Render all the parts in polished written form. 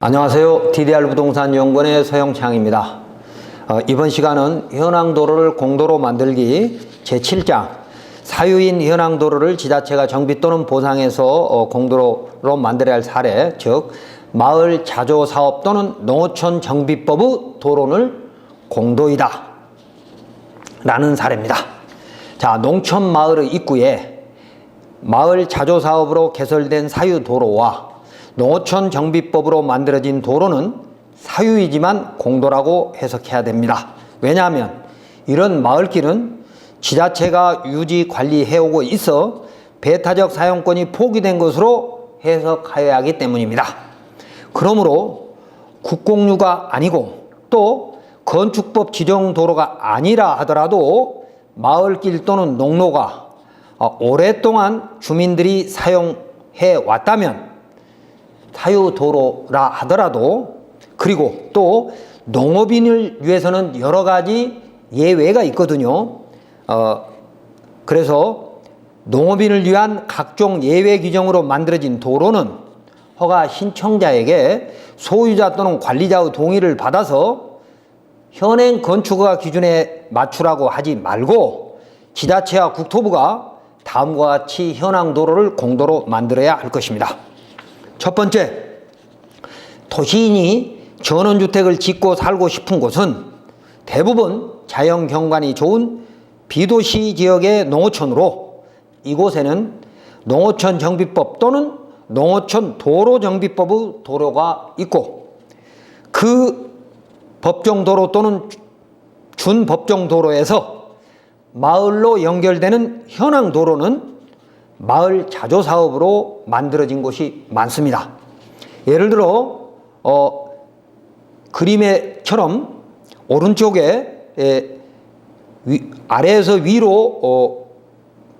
안녕하세요. DDR 부동산연구원의 서영창입니다. 이번 시간은 현황도로를 공도로 만들기 제7장 사유인 현황도로를 지자체가 정비 또는 보상해서 공도로 만들어야 할 사례, 즉 마을 자조사업 또는 농어촌 정비법의 도로는 공도이다 라는 사례입니다. 자, 농촌 마을의 입구에 마을 자조사업으로 개설된 사유도로와 농어촌 정비법으로 만들어진 도로는 사유이지만 공도라고 해석해야 됩니다. 왜냐하면 이런 마을길은 지자체가 유지 관리해오고 있어 배타적 사용권이 포기된 것으로 해석하여야 하기 때문입니다. 그러므로 국공유가 아니고 또 건축법 지정 도로가 아니라 하더라도 마을길 또는 농로가 오랫동안 주민들이 사용해 왔다면 사유도로라 하더라도, 그리고 또 농업인을 위해서는 여러 가지 예외가 있거든요. 그래서 농업인을 위한 각종 예외 규정으로 만들어진 도로는 허가 신청자에게 소유자 또는 관리자의 동의를 받아서 현행 건축허가 기준에 맞추라고 하지 말고 지자체와 국토부가 다음과 같이 현황 도로를 공도로 만들어야 할 것입니다. 첫 번째, 도시인이 전원주택을 짓고 살고 싶은 곳은 대부분 자연경관이 좋은 비도시 지역의 농어촌으로 이곳에는 농어촌 정비법 또는 농어촌 도로정비법의 도로가 있고 그 법정도로 또는 준법정도로에서 마을로 연결되는 현황도로는 마을 자조사업으로 만들어진 곳이 많습니다. 예를 들어 그림에처럼 오른쪽에 아래에서 위로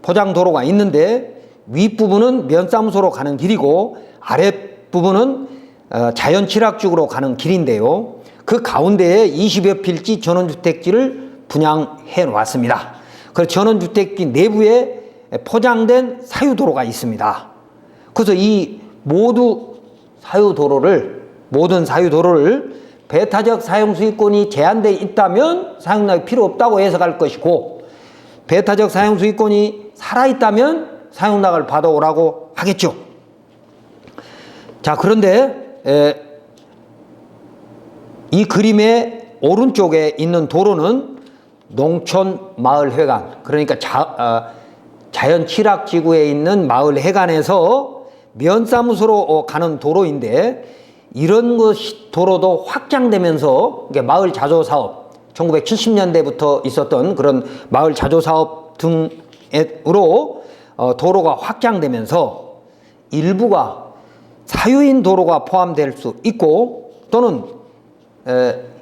포장도로가 있는데 윗부분은 면사무소로 가는 길이고 아랫부분은 자연취락지구로 가는 길인데요. 그 가운데에 20여 필지 전원주택지를 분양해 놓았습니다. 그래서 전원주택지 내부에 포장된 사유도로가 있습니다. 그래서 이 모든 사유도로를 배타적 사용수익권이 제한되어 있다면 사용락이 필요 없다고 해석할 것이고, 배타적 사용수익권이 살아있다면 사용락을 받아오라고 하겠죠. 자, 그런데 이 그림의 오른쪽에 있는 도로는 농촌 마을 회관, 그러니까 자연 취락지구에 있는 마을 해관에서 면사무소로 가는 도로인데, 이런 도로도 확장되면서 마을 자조사업, 1970년대부터 있었던 그런 마을 자조사업 등으로 도로가 확장되면서 일부가 사유인 도로가 포함될 수 있고, 또는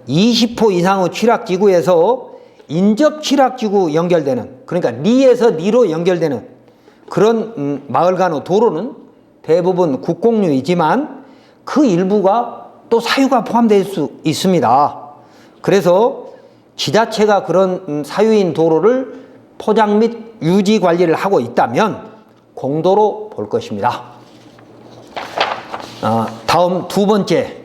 20호 이상의 취락지구에서 인접 취락지구 연결되는, 그러니까 리에서 리로 연결되는 그런 마을 간의 도로는 대부분 국공유이지만 그 일부가 또 사유가 포함될 수 있습니다. 그래서 지자체가 그런 사유인 도로를 포장 및 유지 관리를 하고 있다면 공도로 볼 것입니다. 다음 두 번째,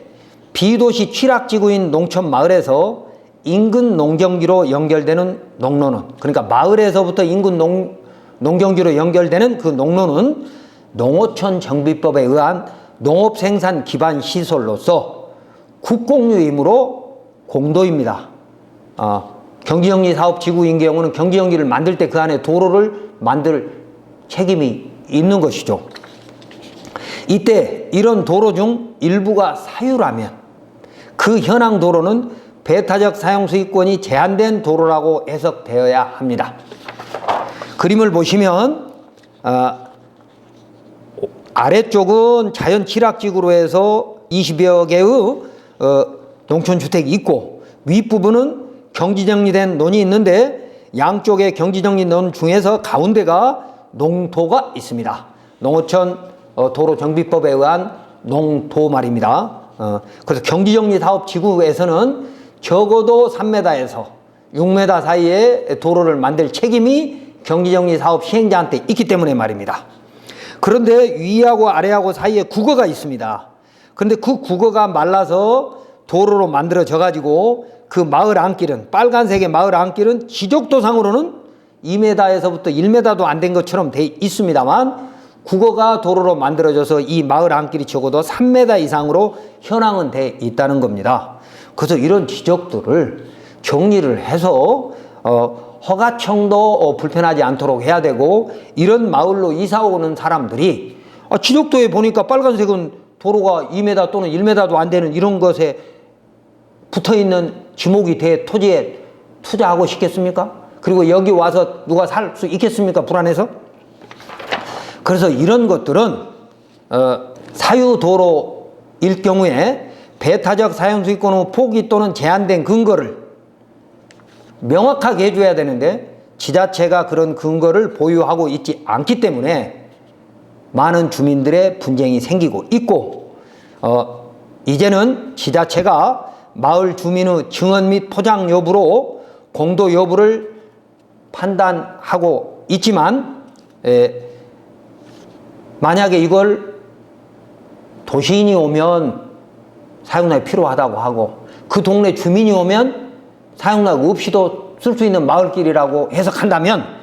비도시 취락지구인 농촌 마을에서 인근 농경지로 연결되는 농로는, 그러니까 마을에서부터 인근 농경지로 연결되는 그 농로는 농어촌 정비법에 의한 농업생산 기반 시설로서 국공유이므로 공도입니다. 경지정리사업지구인 경우는 경지정리를 만들 때 그 안에 도로를 만들 책임이 있는 것이죠. 이때 이런 도로 중 일부가 사유라면 그 현황 도로는 배타적 사용수익권이 제한된 도로라고 해석되어야 합니다. 그림을 보시면 아래쪽은 자연 취락지구로 해서 20여 개의 농촌주택이 있고, 윗부분은 경지정리된 논이 있는데 양쪽에 경지정리 논 중에서 가운데가 농토가 있습니다. 농어촌 도로정비법에 의한 농토 말입니다. 그래서 경지정리사업지구에서는 적어도 3m에서 6m 사이에 도로를 만들 책임이 경지정리사업 시행자한테 있기 때문에 말입니다. 그런데 위하고 아래하고 사이에 국어가 있습니다. 그런데 그 국어가 말라서 도로로 만들어져 가지고 그 마을 안길은, 빨간색의 마을 안길은 지적도상으로는 2m에서부터 1m도 안 된 것처럼 돼 있습니다만, 국어가 도로로 만들어져서 이 마을 안길이 적어도 3m 이상으로 현황은 돼 있다는 겁니다. 그래서 이런 지적들을 정리를 해서 허가청도 불편하지 않도록 해야 되고, 이런 마을로 이사 오는 사람들이 지적도에 보니까 빨간색은 도로가 2m 또는 1m도 안 되는 이런 것에 붙어있는 지목이 돼 토지에 투자하고 싶겠습니까? 그리고 여기 와서 누가 살 수 있겠습니까? 불안해서. 그래서 이런 것들은 사유도로일 경우에 배타적 사용수익권 포기 또는 제한된 근거를 명확하게 해줘야 되는데, 지자체가 그런 근거를 보유하고 있지 않기 때문에 많은 주민들의 분쟁이 생기고 있고, 이제는 지자체가 마을 주민의 증언 및 포장 여부로 공도 여부를 판단하고 있지만, 만약에 이걸 도시인이 오면 사용락이 필요하다고 하고, 그 동네 주민이 오면 사용락 없이도 쓸 수 있는 마을길이라고 해석한다면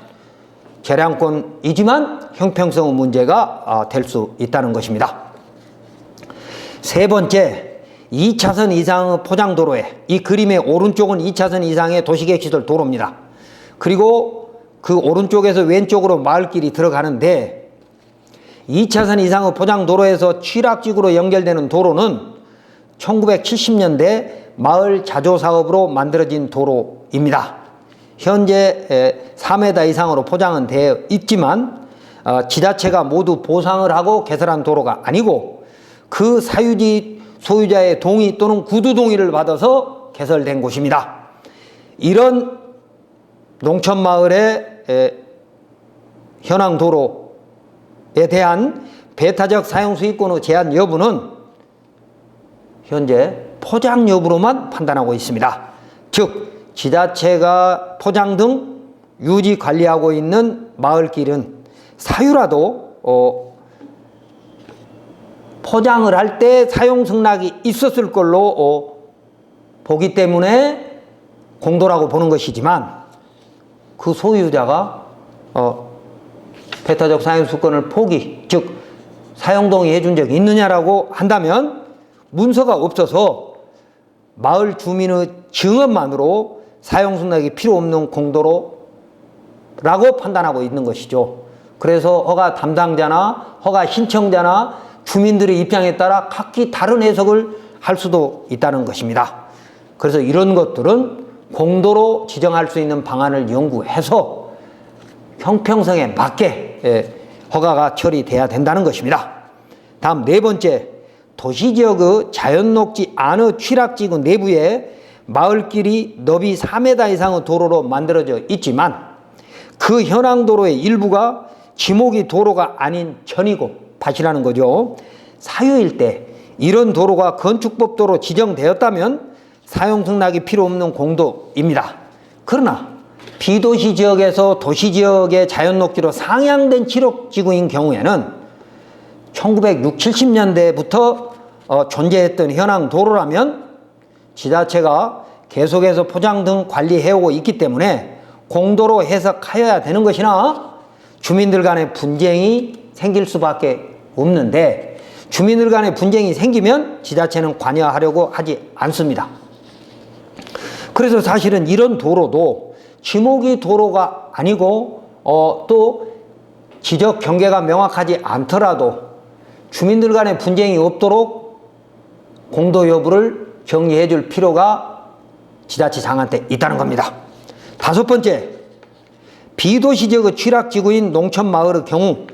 재량권이지만 형평성 문제가 될 수 있다는 것입니다. 세 번째, 2차선 이상의 포장도로에, 이 그림의 오른쪽은 2차선 이상의 도시계획시설 도로입니다. 그리고 그 오른쪽에서 왼쪽으로 마을길이 들어가는데, 2차선 이상의 포장도로에서 취락지구로 연결되는 도로는 1970년대 마을 자조사업으로 만들어진 도로입니다. 현재 4m 이상으로 포장은 되어 있지만 지자체가 모두 보상을 하고 개설한 도로가 아니고, 그 사유지 소유자의 동의 또는 구두 동의를 받아서 개설된 곳입니다. 이런 농촌마을의 현황 도로에 대한 배타적 사용 수익권의 제한 여부는 현재 포장 여부로만 판단하고 있습니다. 즉, 지자체가 포장 등 유지 관리하고 있는 마을길은 사유라도 포장을 할 때 사용 승낙이 있었을 걸로 보기 때문에 공도라고 보는 것이지만, 그 소유자가 배타적 사용수권을 포기, 즉 사용동의 해준 적이 있느냐라고 한다면 문서가 없어서 마을 주민의 증언만으로 사용승낙이 필요 없는 공도로라고 판단하고 있는 것이죠. 그래서 허가 담당자나 허가 신청자나 주민들의 입장에 따라 각기 다른 해석을 할 수도 있다는 것입니다. 그래서 이런 것들은 공도로 지정할 수 있는 방안을 연구해서 형평성에 맞게 허가가 처리돼야 된다는 것입니다. 다음 네 번째, 도시지역의 자연녹지 안의 취락지구 내부에 마을길이 너비 4m 이상의 도로로 만들어져 있지만, 그 현황도로의 일부가 지목이 도로가 아닌 전이고 밭이라는 거죠. 사유일 때 이런 도로가 건축법도로 지정되었다면 사용승낙이 필요 없는 공도입니다. 그러나 비도시 지역에서 도시 지역의 자연녹지로 상향된 취락지구인 경우에는 1960, 70년대부터 존재했던 현황 도로라면 지자체가 계속해서 포장 등 관리해오고 있기 때문에 공도로 해석하여야 되는 것이나, 주민들 간의 분쟁이 생길 수밖에 없는데, 주민들 간의 분쟁이 생기면 지자체는 관여하려고 하지 않습니다. 그래서 사실은 이런 도로도 지목이 도로가 아니고 또 지적 경계가 명확하지 않더라도 주민들 간의 분쟁이 없도록 공도 여부를 정리해 줄 필요가 지자체장한테 있다는 겁니다. 다섯 번째, 비도시 지역의 취락지구인 농촌마을의 경우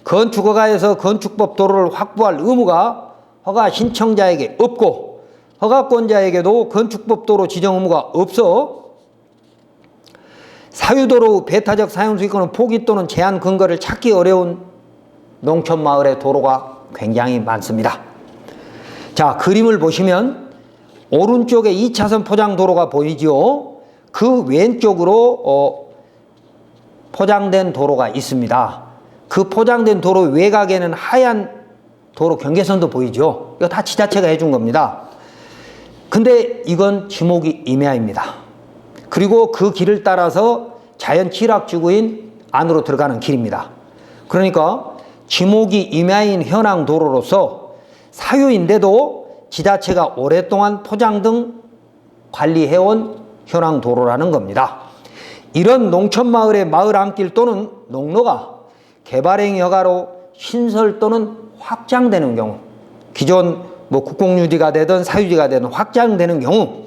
건축허가에서 건축법 도로를 확보할 의무가 허가 신청자에게 없고, 허가권자에게도 건축법 도로 지정 의무가 없어 사유도로 배타적 사용수익권의 포기 또는 제한 근거를 찾기 어려운 농촌마을의 도로가 굉장히 많습니다. 자, 그림을 보시면 오른쪽에 2차선 포장도로가 보이죠. 그 왼쪽으로 포장된 도로가 있습니다. 그 포장된 도로 외곽에는 하얀 도로 경계선도 보이죠. 이거 다 지자체가 해준 겁니다. 근데 이건 지목이 임야입니다. 그리고 그 길을 따라서 자연 취락지구인 안으로 들어가는 길입니다. 그러니까 지목이 임야인 현황 도로로서 사유인데도 지자체가 오랫동안 포장 등 관리해온 현황 도로라는 겁니다. 이런 농촌마을의 마을 안길 또는 농로가 개발행위 허가로 신설 또는 확장되는 경우, 기존 국공유지가 되든 사유지가 되든 확장되는 경우,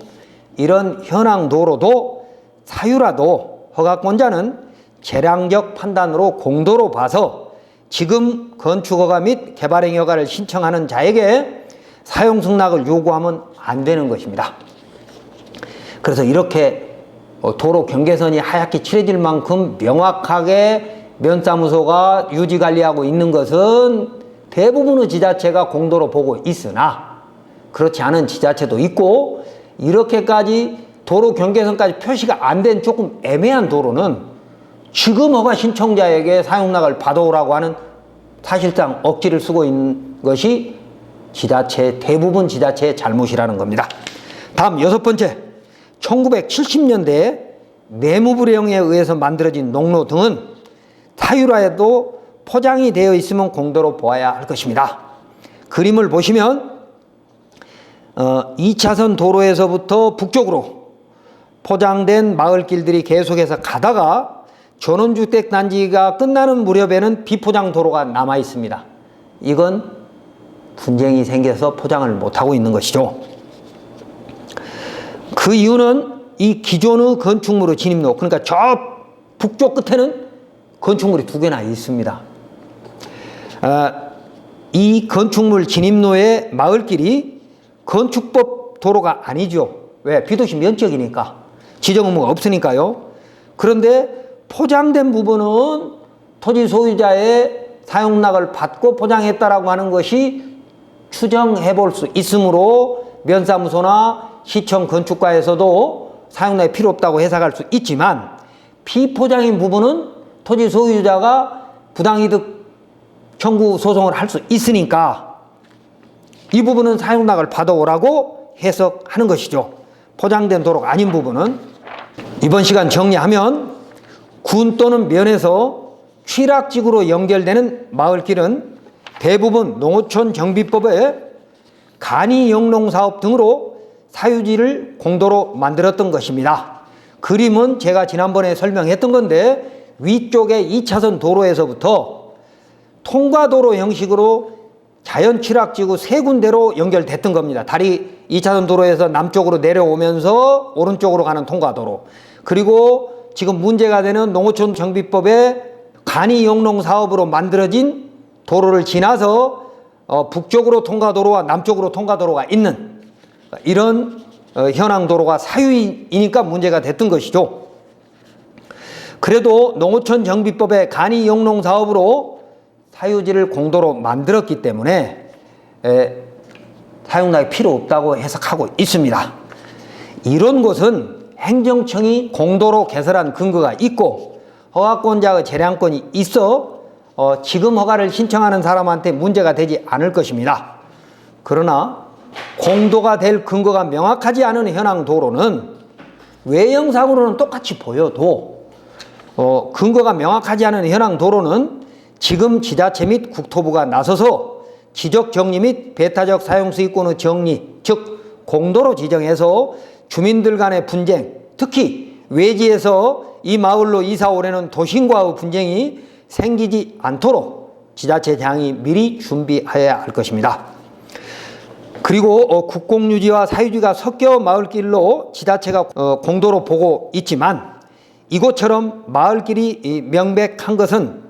이런 현황 도로도 사유라도 허가권자는 재량적 판단으로 공도로 봐서 지금 건축허가 및 개발행위 허가를 신청하는 자에게 사용 승낙을 요구하면 안 되는 것입니다. 그래서 이렇게 도로 경계선이 하얗게 칠해질 만큼 명확하게 면사무소가 유지관리하고 있는 것은 대부분의 지자체가 공도로 보고 있으나 그렇지 않은 지자체도 있고, 이렇게까지 도로 경계선까지 표시가 안 된 조금 애매한 도로는 지금 허가 신청자에게 사용락을 받아오라고 하는 사실상 억지를 쓰고 있는 것이 대부분 지자체의 잘못이라는 겁니다. 다음 6번째, 1970년대에 내무부령에 의해서 만들어진 농로 등은 사유라 해도 포장이 되어 있으면 공도로 보아야 할 것입니다. 그림을 보시면 2차선 도로에서부터 북쪽으로 포장된 마을길들이 계속해서 가다가 전원주택 단지가 끝나는 무렵에는 비포장 도로가 남아 있습니다. 이건 분쟁이 생겨서 포장을 못하고 있는 것이죠. 그 이유는 이 기존의 건축물의 진입로, 그러니까 저 북쪽 끝에는 건축물이 2개나 있습니다. 이 건축물 진입로의 마을길이 건축법 도로가 아니죠. 왜? 비도시 면적이니까. 지정 의무가 없으니까요. 그런데 포장된 부분은 토지 소유자의 사용락을 받고 포장했다라고 하는 것이 추정해 볼 수 있으므로 면사무소나 시청 건축가에서도 사용락이 필요 없다고 해석할 수 있지만, 비포장인 부분은 토지 소유자가 부당이득 청구 소송을 할 수 있으니까 이 부분은 사용락을 받아오라고 해석하는 것이죠. 포장된 도로가 아닌 부분은. 이번 시간 정리하면 군 또는 면에서 취락지구로 연결되는 마을길은 대부분 농어촌 정비법에 간이 영농사업 등으로 사유지를 공도로 만들었던 것입니다. 그림은 제가 지난번에 설명했던 건데, 위쪽에 2차선 도로에서부터 통과도로 형식으로 자연 취락지구 3군데로 연결됐던 겁니다. 다리 2차선 도로에서 남쪽으로 내려오면서 오른쪽으로 가는 통과도로, 그리고 지금 문제가 되는 농어촌 정비법에 간이 영농 사업으로 만들어진 도로를 지나서 북쪽으로 통과도로와 남쪽으로 통과도로가 있는 이런 현황 도로가 사유이니까 문제가 됐던 것이죠. 그래도 농어촌 정비법의 간이 영농 사업으로 사유지를 공도로 만들었기 때문에 사용락이 필요 없다고 해석하고 있습니다. 이런 것은 행정청이 공도로 개설한 근거가 있고 허가권자의 재량권이 있어 지금 허가를 신청하는 사람한테 문제가 되지 않을 것입니다. 그러나 공도가 될 근거가 명확하지 않은 현황 도로는 외형상으로는 똑같이 보여도 근거가 명확하지 않은 현황 도로는 지금 지자체 및 국토부가 나서서 지적 정리 및 배타적 사용 수익권의 정리, 즉 공도로 지정해서 주민들 간의 분쟁, 특히 외지에서 이 마을로 이사 오려는 도심과의 분쟁이 생기지 않도록 지자체장이 미리 준비해야 할 것입니다. 그리고 국공유지와 사유지가 섞여 마을길로 지자체가 공도로 보고 있지만, 이곳처럼 마을길이 명백한 것은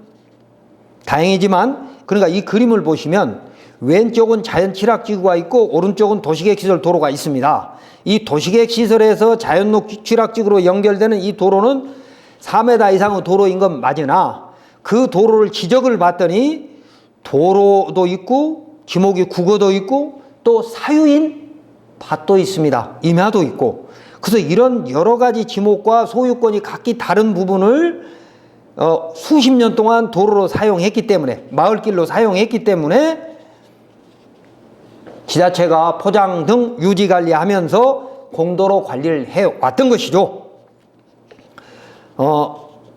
다행이지만, 그러니까 이 그림을 보시면 왼쪽은 자연 취락지구가 있고 오른쪽은 도시계획시설 도로가 있습니다. 이 도시계획시설에서 자연 취락지구로 연결되는 이 도로는 4m 이상의 도로인 건 맞으나, 그 도로를 지적을 봤더니 도로도 있고 지목이 국어도 있고 또 사유인 밭도 있습니다. 임야도 있고. 그래서 이런 여러 가지 지목과 소유권이 각기 다른 부분을 수십 년 동안 도로로 사용했기 때문에, 마을길로 사용했기 때문에 지자체가 포장 등 유지 관리하면서 공도로 관리를 해왔던 것이죠.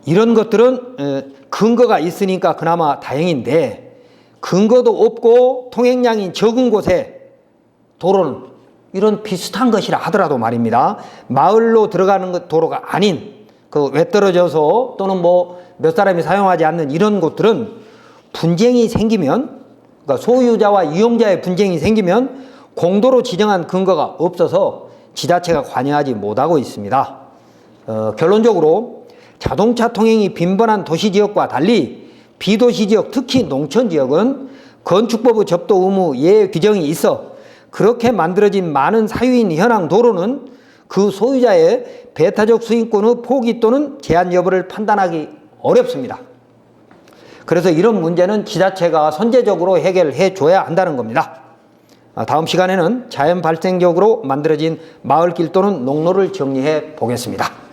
이런 것들은 근거가 있으니까 그나마 다행인데, 근거도 없고 통행량이 적은 곳에 도로는 이런 비슷한 것이라 하더라도 말입니다, 마을로 들어가는 도로가 아닌 그 외떨어져서 또는 뭐 몇 사람이 사용하지 않는 이런 곳들은 분쟁이 생기면, 그러니까 소유자와 이용자의 분쟁이 생기면 공도로 지정한 근거가 없어서 지자체가 관여하지 못하고 있습니다. 결론적으로 자동차 통행이 빈번한 도시지역과 달리 비도시지역, 특히 농촌지역은 건축법의 접도 의무 예외 규정이 있어 그렇게 만들어진 많은 사유인 현황 도로는 그 소유자의 배타적 수익권의 포기 또는 제한 여부를 판단하기 어렵습니다. 그래서 이런 문제는 지자체가 선제적으로 해결해 줘야 한다는 겁니다. 다음 시간에는 자연 발생적으로 만들어진 마을길 또는 농로를 정리해 보겠습니다.